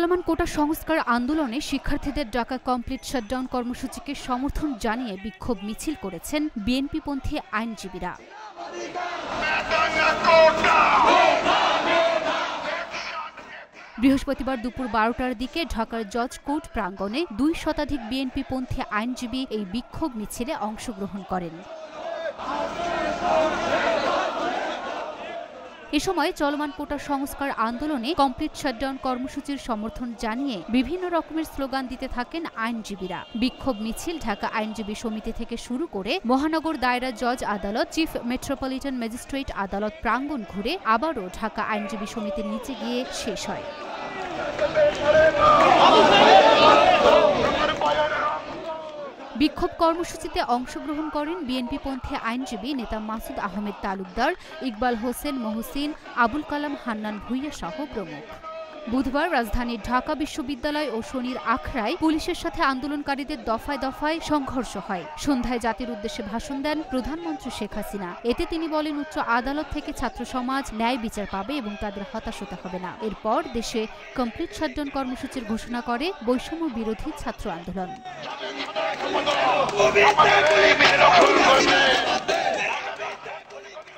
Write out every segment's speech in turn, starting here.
চলমান কোটা সংস্কার আন্দোলনে শিক্ষার্থীদের ডাকা কমপ্লিট শাটডাউন কর্মসূচিকে সমর্থন জানিয়ে বিক্ষোভ মিছিল করেছেন বিএনপিপন্থী আইনজীবীরা। বৃহস্পতিবার দুপুর 12টার দিকে ঢাকার জজ কোর্ট প্রাঙ্গণে 2 শতাধিক বিএনপিপন্থী আইনজীবী এই বিক্ষোভ মিছিলে অংশগ্রহণ করেন। এ সময় চলমান কোটা সংস্কার আন্দোলনে কমপ্লিট শাটডাউন কর্মসূচির সমর্থন জানিয়ে বিভিন্ন রকমের স্লোগান দিতে থাকেন আইনজীবীরা। বিক্ষোভ মিছিল ঢাকা আইনজীবী সমিতি থেকে শুরু করে মহানগর দায়রা জজ আদালত, চিফ মেট্রোপলিটন ম্যাজিস্ট্রেট আদালত প্রাঙ্গণ ঘুরে আবারও ঢাকা আইনজীবী সমিতির নিচে গিয়ে শেষ হয়। বিক্ষোভ কর্মসূচিতে অংশগ্রহণ করেন বিএনপিপন্থী আইনজীবী নেতা মাসুদ আহমেদ তালুকদার, ইকবাল হোসেন মহসিন, আবুল কালাম হান্নান ভূঁইয়া সহ প্রমুখ। বুধবার রাজধানীর ঢাকা বিশ্ববিদ্যালয় ও শনির আখড়ায় পুলিশের সাথে আন্দোলনকারীদের দফায় দফায় সংঘর্ষ হয়। সন্ধ্যায় জাতির উদ্দেশ্যে ভাষণ দেন প্রধানমন্ত্রী শেখ হাসিনা। এতে তিনি বলেন, উচ্চ আদালত থেকে ছাত্র সমাজ ন্যায় বিচার পাবে এবং তাদের হতাশ হতে হবে না। এরপর দেশে কমপ্লিট শাটডাউন কর্মসূচির ঘোষণা করে বৈষম্য বিরোধী ছাত্র আন্দোলন।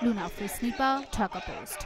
Luna Afroz, Dhaka post.